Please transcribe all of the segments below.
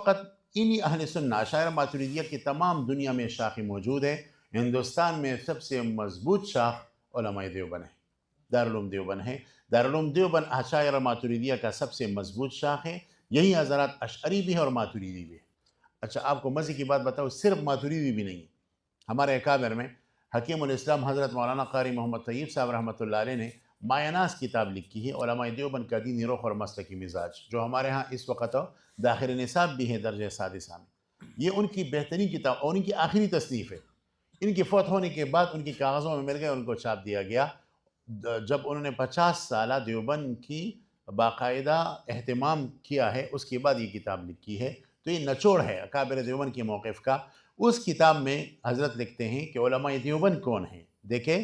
وقت انہی اہل سنہ اشاعرہ ماتریدیہ کی تمام دنیا میں شاخیں موجود ہے۔ ہندوستان میں سب سے مضبوط شاخ علماء دیوبند ہے، دارالعلوم دیوبند ہے۔ دارالعلوم دیوبند اشاعرہ ماتریدیہ کا سب سے مضبوط شاخ ہے۔ یہی حضرات اشعری بھی ہے اور ماتریدی بھی ہے۔ اچھا آپ کو مزے کی بات بتاؤ، صرف ماتریدی بھی نہیں ہے، ہمارے اکابر میں حکیم الاسلام حضرت مولانا قاری محمد طیب صاحب رحمۃ اللہ علیہ نے مایاناس کتاب لکھی ہے، علماء دیوبند کا دینی رخ اور مسلکی مزاج، جو ہمارے ہاں اس وقت داخل نصاب بھی ہے درجہ سادسہ میں۔ یہ ان کی بہترین کتاب اور ان کی آخری تصنیف ہے۔ ان کی فوت ہونے کے بعد ان کی کاغذوں میں مل گئے، ان کو چھاپ دیا گیا جب انہوں نے 50 سالہ دیوبند کی باقاعدہ اہتمام کیا ہے، اس کے بعد یہ کتاب لکھی ہے۔ تو یہ نچوڑ ہے اکابر دیوبند کے موقف کا۔ اس کتاب میں حضرت لکھتے ہیں کہ علماء دیوبند کون ہیں۔ دیکھیں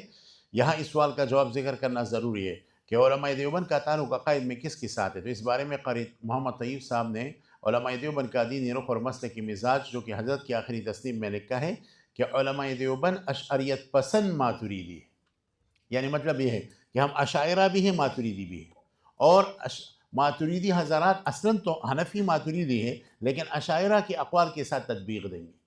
یہاں اس سوال کا جواب ذکر کرنا ضروری ہے کہ علماء دیوبند کا تعلق عقائد میں کس کے ساتھ ہے۔ تو اس بارے میں قاری محمد طیب صاحب نے علماء دیوبند کا دینی رخ اور مسلکی مزاج، جو کہ حضرت کی آخری تصنیف میں لکھا ہے کہ علماء دیوبند اشعریت پسند ماتریدی ہے۔ یعنی مطلب یہ ہے کہ ہم اشاعرہ بھی ہیں، ماتریدی بھی ہیں، اور ماتریدی حضرات اصلاً تو حنفی ماتریدی ہے، لیکن اشاعرہ کے اقوال کے ساتھ تطبیق دیں گے۔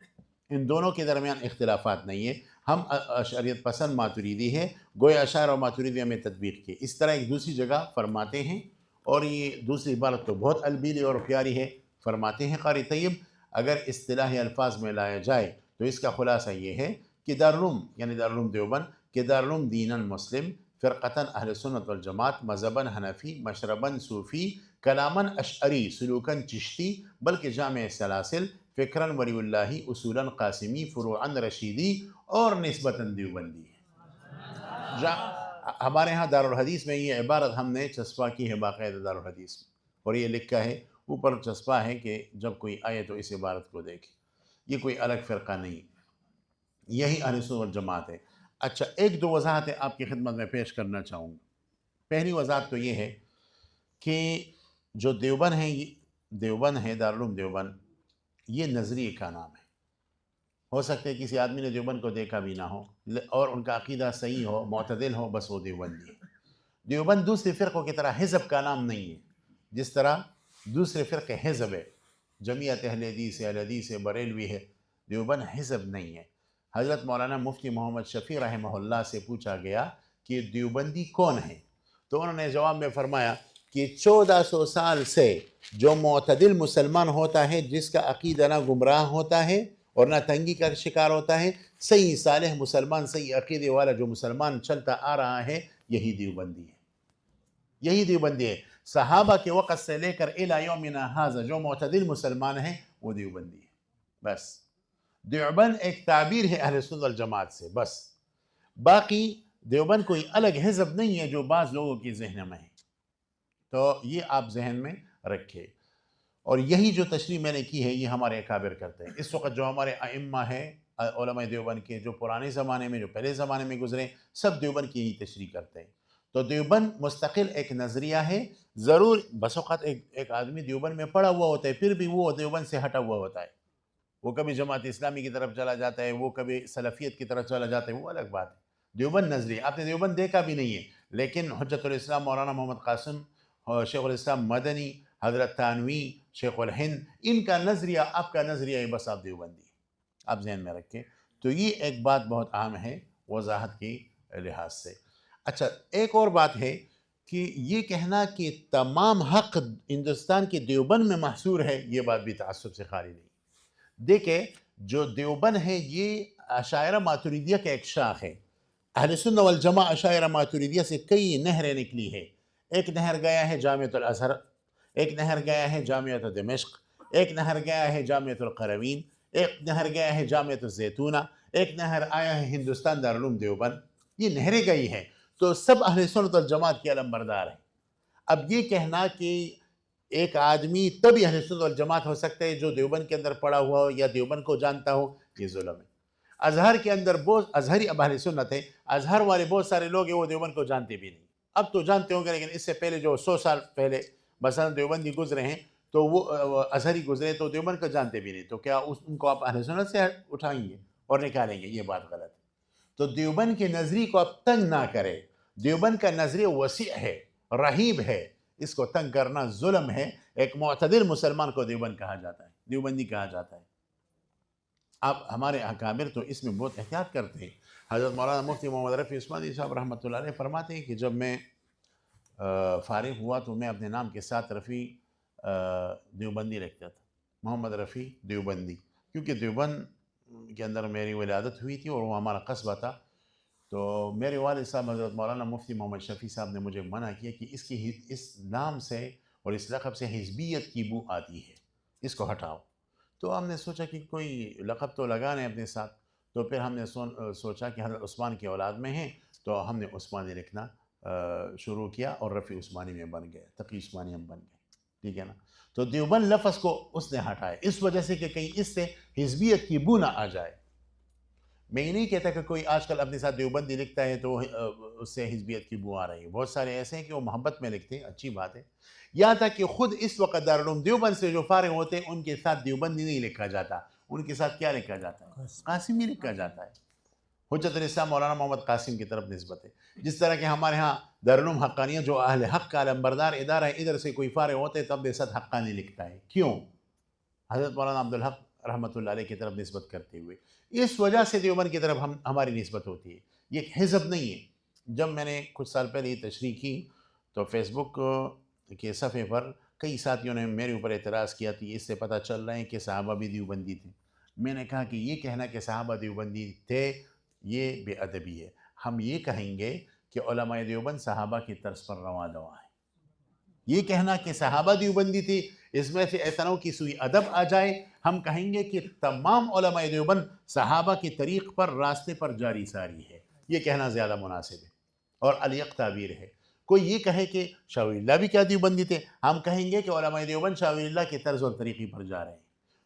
ان دونوں کے درمیان اختلافات نہیں ہے، ہم اشعریت پسند ماتریدی ہے، گویا اشاعرہ و ماتریدیہ میں تطبیق کی۔ اس طرح ایک دوسری جگہ فرماتے ہیں، اور یہ دوسری عبارت تو بہت البیلی اور پیاری ہے۔ فرماتے ہیں قاری طیب، اگر اصطلاحی الفاظ میں لایا جائے تو اس کا خلاصہ یہ ہے کہ دارالعلوم یعنی دارالعلوم دیوبند کہ دارالعلوم دیناً مسلم، فرقتاً اہل سنت والجماعت، مذہباً حنفی، مشرباً صوفی، کلاماً اشعری، سلوکاً چشتی، بلکہ جامع سلاسل، فکراً ولی اللہ، اصولاً قاسمی، فروعاً رشیدی اور نسبتاً دیوبندی ہے۔ ہمارے ہاں دارالحدیث میں یہ عبارت ہم نے چسپا کی ہے باقاعدہ دارالحدیث میں، اور یہ لکھا ہے اوپر چسپا ہے کہ جب کوئی آئے تو اس عبارت کو دیکھے۔ یہ کوئی الگ فرقہ نہیں، یہی اہل سنت والجماعت ہے۔ اچھا ایک دو وضاحتیں آپ کی خدمت میں پیش کرنا چاہوں گا۔ پہلی وضاحت تو یہ ہے کہ جو دیوبند ہے، دیوبند ہے دارالعلوم دیوبند، یہ نظریے کا نام ہے۔ ہو سکتا ہے کسی آدمی نے دیوبند کو دیکھا بھی نہ ہو اور ان کا عقیدہ صحیح ہو، معتدل ہو، بس وہ دیوبندی ہے۔ دیوبند دوسرے فرقوں کی طرح حزب کا نام نہیں ہے، جس طرح دوسرے فرقے حزب ہے، جمعیت اہل حدیث ہے، اہل حدیث ہے، بریلوی ہے۔ دیوبند حزب نہیں ہے۔ حضرت مولانا مفتی محمد شفیع رحمہ اللہ سے پوچھا گیا کہ دیوبندی کون ہے، تو انہوں نے جواب میں فرمایا کہ 1400 سال سے جو معتدل مسلمان ہوتا ہے، جس کا عقیدہ نہ گمراہ ہوتا ہے اور نہ تنگی کا شکار ہوتا ہے، صحیح صالح مسلمان، صحیح عقیدے والا جو مسلمان چلتا آ رہا ہے، یہی دیوبندی ہے، یہی دیوبندی ہے۔ صحابہ کے وقت سے لے کر الی یومنا ھذا جو معتدل مسلمان ہیں وہ دیوبندی ہے۔ بس دیوبند ایک تعبیر ہے اہل سنت والجماعت سے، بس باقی دیوبند کوئی الگ حزب نہیں ہے جو بعض لوگوں کی ذہن میں ہے۔ تو یہ آپ ذہن میں رکھیں، اور یہی جو تشریح میں نے کی ہے یہ ہمارے اکابر کرتے ہیں۔ اس وقت جو ہمارے ائمہ ہیں علماء دیوبند کے، جو پرانے زمانے میں، جو پہلے زمانے میں گزرے، سب دیوبند کی یہی تشریح کرتے ہیں۔ تو دیوبند مستقل ایک نظریہ ہے۔ ضرور بس اوقات ایک آدمی دیوبند میں پڑا ہوا ہوتا ہے، پھر بھی وہ دیوبند سے ہٹا ہوا ہوتا ہے، وہ کبھی جماعت اسلامی کی طرف چلا جاتا ہے، وہ کبھی سلفیت کی طرف چلا جاتا ہے، وہ الگ بات ہے۔ دیوبند نظریہ آپ نے دیوبند دیکھا بھی نہیں ہے، لیکن حجت الاسلام مولانا محمد قاسم، شیخ الاسلام مدنی، حضرت تھانوی، شیخ الہند، ان کا نظریہ آپ کا نظریہ ہے، بس آپ دیوبندی، آپ ذہن میں رکھیں۔ تو یہ ایک بات بہت اہم ہے وضاحت کی لحاظ سے۔ اچھا ایک اور بات ہے کہ یہ کہنا کہ تمام حق ہندوستان کے دیوبند میں محصور ہے، یہ بات بھی تعصب سے خالی نہیں۔ دیکھیں جو دیوبند ہے یہ اشاعرہ ماتریدیہ کا ایک شاخ ہے۔ اہل سنت والجماعہ اشاعرہ ماتریدیہ سے کئی نہریں نکلی ہے۔ ایک نہر گیا ہے جامعۃ الازہر، ایک نہر گیا ہے جامعۃ دمشق، ایک نہر گیا ہے جامعۃ القروین، ایک نہر گیا ہے جامعۃ الزیتونہ، ایک نہر آیا ہے ہندوستان دارالعلوم دیوبند۔ یہ نہریں گئی ہیں، تو سب اہل سنت والجماعت کے علم بردار ہیں۔ اب یہ کہنا کہ ایک آدمی تبھی اہل سنت والجماعت ہو سکتا ہے جو دیوبند کے اندر پڑا ہوا ہو یا دیوبند کو جانتا ہو، یہ ظلم ہے۔ ازہر کے اندر بہت ازہری اب اہل سنت ہے، ازہر والے بہت سارے لوگ ہیں وہ دیوبند کو جانتے بھی نہیں۔ اب تو جانتے ہوں گے، لیکن اس سے پہلے جو 100 سال پہلے مثلا دیوبندی گزرے ہیں تو وہ ازہری گزرے تو دیوبند کو جانتے بھی نہیں، تو کیا ان کو آپ اہل سنت سے اٹھائیں گے اور نکالیں گے؟ یہ بات غلط ہے۔ تو دیوبند کے نظریے کو آپ تنگ نہ کریں۔ دیوبند کا نظریہ وسیع ہے، رحیب ہے، اس کو تنگ کرنا ظلم ہے. ایک معتدل مسلمان کو دیوبند کہا جاتا ہے, دیوبندی کہا جاتا ہے. اب ہمارے اکابر تو اس میں بہت احتیاط کرتے ہیں. حضرت مولانا مفتی محمد رفیع عثمانی صاحب رحمۃ اللہ علیہ فرماتے ہیں کہ جب میں فارغ ہوا تو میں اپنے نام کے ساتھ رفیع دیوبندی رکھتا تھا, محمد رفیع دیوبندی, کیونکہ دیوبند کے اندر میری ولادت ہوئی تھی اور وہ ہمارا قصبہ تھا. تو میرے والد صاحب حضرت مولانا مفتی محمد شفیع صاحب نے مجھے منع کیا کہ اس نام سے اور اس لقب سے حزبیت کی بو آتی ہے, اس کو ہٹاؤ. تو ہم نے سوچا کہ کوئی لقب تو لگانے اپنے ساتھ. تو پھر ہم نے سوچا کہ حضرت عثمان کی اولاد میں ہیں, تو ہم نے عثمانی لکھنا شروع کیا اور رفیع عثمانی میں بن گئے, تقی عثمانی ہم بن گئے. ٹھیک ہے نا. تو دیوبند لفظ کو اس نے ہٹایا اس وجہ سے کہ کہیں اس سے حزبیت کی بو نہ آ جائے. میں یہ نہیں کہتا کہ کوئی آج کل اپنے ساتھ دیوبندی لکھتا ہے تو اس سے حزبیت کی بو آ رہی ہے. بہت سارے ایسے ہیں کہ وہ محبت میں لکھتے ہیں, اچھی بات ہے. یہاں تک کہ خود اس وقت دارالعلوم دیوبند سے جو فارغ ہوتے ہیں ان کے ساتھ دیوبندی نہیں لکھا جاتا, ان کے ساتھ کیا لکھا جاتا ہے؟ قاسمی لکھا جاتا ہے. حجت الاسلام مولانا محمد قاسم کی طرف نسبت ہے. جس طرح کہ ہمارے ہاں دارالعلوم حقانیہ جو اہل حق کا علمبردار ادارہ ہے, ادھر سے کوئی فارغ ہوتے تب بے ساتھ حقانی لکھتا ہے. کیوں؟ حضرت مولانا عبدالحق رحمۃ اللہ علیہ کی طرف نسبت کرتے ہوئے. اس وجہ سے دیوبند کی طرف ہماری نسبت ہوتی ہے. یہ ایک حزب نہیں ہے. جب میں نے کچھ سال پہلے یہ تشریح کی تو فیس بک کے صفحے پر کئی ساتھیوں نے میرے اوپر اعتراض کیا تھی, اس سے پتہ چل رہا ہے کہ صحابہ بھی دیوبندی تھے. میں نے کہا کہ یہ کہنا کہ صحابہ دیوبندی تھے یہ بے ادبی ہے. ہم یہ کہیں گے کہ علماء دیوبند صحابہ کی طرز پر رواں دوا ہے. یہ کہنا کہ صحابہ دیوبندی تھی اس میں سے اعتناء کی سوئی ادب آ جائے. ہم کہیں گے کہ تمام علماء دیوبند صحابہ کی طریق پر راستے پر جاری ساری ہے. یہ کہنا زیادہ مناسب ہے اور الیق تعبیر ہے. کوئی یہ کہے کہ شاہ ولی اللہ بھی کیا دیوبندی تھے, ہم کہیں گے کہ علماء دیوبند شاہ ولی اللہ کی طرز اور طریقے پر جا رہے ہیں.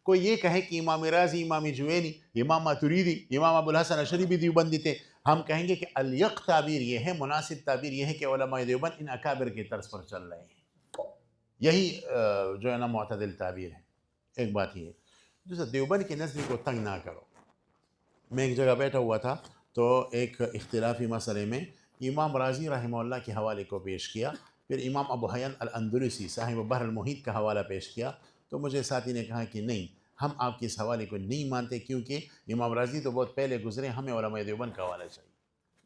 کوئی یہ کہے کہ امام رازی, امام جوینی, امام ماتریدی, امام ابو الحسن اشعری بھی دیوبندی تھے, ہم کہیں گے کہ الیق تعبیر یہ ہے, مناسب تعبیر یہ ہے کہ علماء دیوبند ان اکابر کی طرز پر چل رہے ہیں. یہی جو ہے نا معتدل تعبیر ہے. ایک بات یہ ہے. دوسرا, دیوبند کی نسل کو تنگ نہ کرو. میں ایک جگہ بیٹھا ہوا تھا تو ایک اختلافی مسئلے میں امام رازی رحمہ اللہ کے حوالے کو پیش کیا, پھر امام ابو حیان الاندلسی صاحب بحر المحیط کا حوالہ پیش کیا. تو مجھے ساتھی نے کہا کہ نہیں, ہم آپ کے اس حوالے کو نہیں مانتے کیونکہ امام رازی تو بہت پہلے گزرے, ہمیں علماء دیوبند کا حوالہ چاہیے.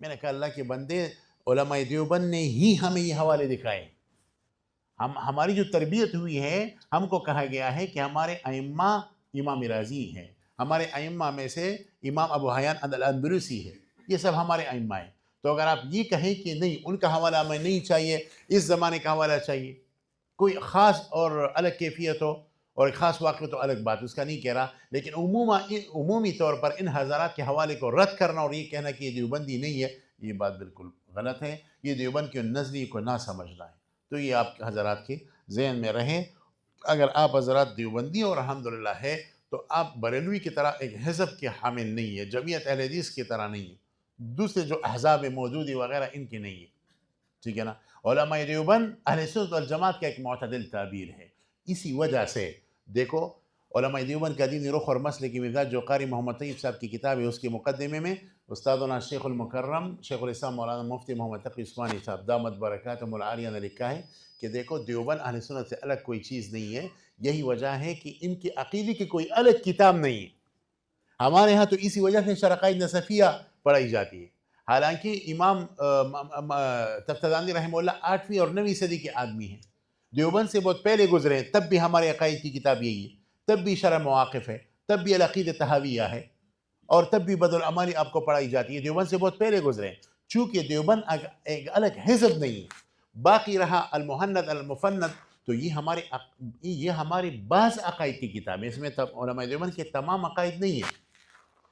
میں نے کہا اللہ کے بندے, علماء دیوبند نے ہی ہمیں یہ حوالے دکھائے. ہماری جو تربیت ہوئی ہے, ہم کو کہا گیا ہے کہ ہمارے ائمہ امام رازی ہیں, ہمارے ائمہ میں سے امام ابو حیان الاندلسی ہے, یہ سب ہمارے ائمہ ہیں. تو اگر آپ یہ کہیں کہ نہیں ان کا حوالہ ہمیں نہیں چاہیے, اس زمانے کا حوالہ چاہیے, کوئی خاص اور الگ کیفیت ہو اور ایک خاص واقع تو الگ بات, اس کا نہیں کہہ رہا, لیکن عمومی طور پر ان حضرات کے حوالے کو رد کرنا اور یہ کہنا کہ یہ دیوبندی نہیں ہے, یہ بات بالکل غلط ہے. یہ دیوبند کی نظریے کو نہ سمجھنا ہے. تو یہ آپ حضرات کے ذہن میں رہیں. اگر آپ حضرات دیوبندی اور الحمدللہ ہے تو آپ بریلوی کی طرح ایک حزب کے حامل نہیں ہے, جمعیت اہل حدیث کی طرح نہیں ہے, دوسرے جو احزاب مودودی وغیرہ ان کی نہیں ہے. ٹھیک ہے نا. علماء دیوبند اہل سنت والجماعت کا ایک معتدل تعبیر ہے. اسی وجہ سے دیکھو علماء دیوبند کا دینی رخ اور مسلک کی مزاج جو قاری محمد طیب صاحب کی کتاب ہے, اس کے مقدمے میں استادنا شیخ المکرم شیخ الاسلام مولانا مفتی محمد تقی عثمانی صاحب دامت برکاتہم العالیہ نے لکھا ہے کہ دیکھو دیوبند اہل سنت سے الگ کوئی چیز نہیں ہے. یہی وجہ ہے کہ ان کی عقیدے کی کوئی الگ کتاب نہیں ہے. ہمارے ہاں تو اسی وجہ سے شرقائد نصفیہ پڑھائی جاتی ہے. حالانکہ امام تفتزانی رحمہ اللہ 8ویں اور 9ویں صدی کے آدمی ہیں, دیوبند سے بہت پہلے گزرے ہیں, تب بھی ہمارے عقائد کی کتاب یہی ہے, تب بھی شرح مواقف ہے, تب بھی العقیدہ تحاویہ ہے, اور تب بھی بدر العمالی آپ کو پڑھائی جاتی ہے. دیوبند سے بہت پہلے گزرے ہیں. چونکہ دیوبند ایک الگ حزب نہیں ہے. باقی رہا المحند المفند, تو یہ ہمارے بعض عقائد کی کتاب ہے. اس میں علماء دیوبند کے تمام عقائد نہیں ہیں,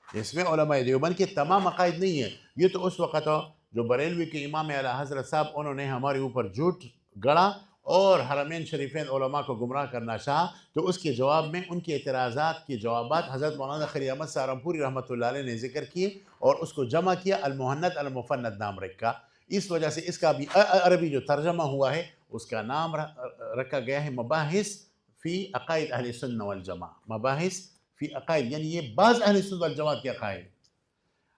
اس میں علماء دیوبند کے تمام عقائد نہیں ہیں. یہ تو اس وقت جو بریلوی کے امام اعلیٰ حضرت صاحب انہوں نے ہمارے اوپر جھوٹ گڑا اور حرمین شریفین علماء کو گمراہ کرنا چاہا, تو اس کے جواب میں ان کے اعتراضات کے جوابات حضرت مولانا خلیل احمد سہارنپوری رحمۃ اللہ علیہ نے ذکر کیے اور اس کو جمع کیا, المحند المفند نام رکھا. اس وجہ سے اس کا بھی عربی جو ترجمہ ہوا ہے اس کا نام رکھا گیا ہے مباحث فی عقائد اہل سنت والجماعہ. مباحث فی عقائد یعنی یہ بعض اہل سنت والجماعت کے عقائد,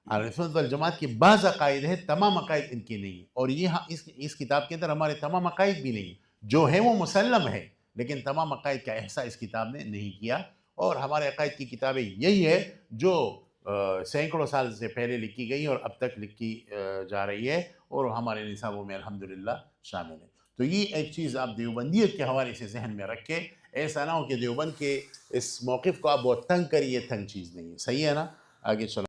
اہل سنت والجماعت کے بعض عقائد ہیں, تمام عقائد ان کی نہیں. اور یہ اس کتاب کے اندر ہمارے تمام عقائد بھی نہیں. جو ہے وہ مسلم ہے، لیکن تمام عقائد کا احساس اس کتاب نے نہیں کیا، اور ہمارے عقائد کی کتابیں یہی ہے جو سینکڑوں سال سے پہلے لکھی گئی اور اب تک لکھی جا رہی ہے، اور ہمارے نصابوں میں الحمدللہ شامل ہے۔ تو یہ ایک چیز آپ دیوبندیت کے حوالے سے ذہن میں رکھیں، ایسا نہ ہو کہ دیوبند کے اس موقف کو آپ بہت تنگ کریے، تنگ چیز نہیں ہے، صحیح ہے نا؟ آگے چلو۔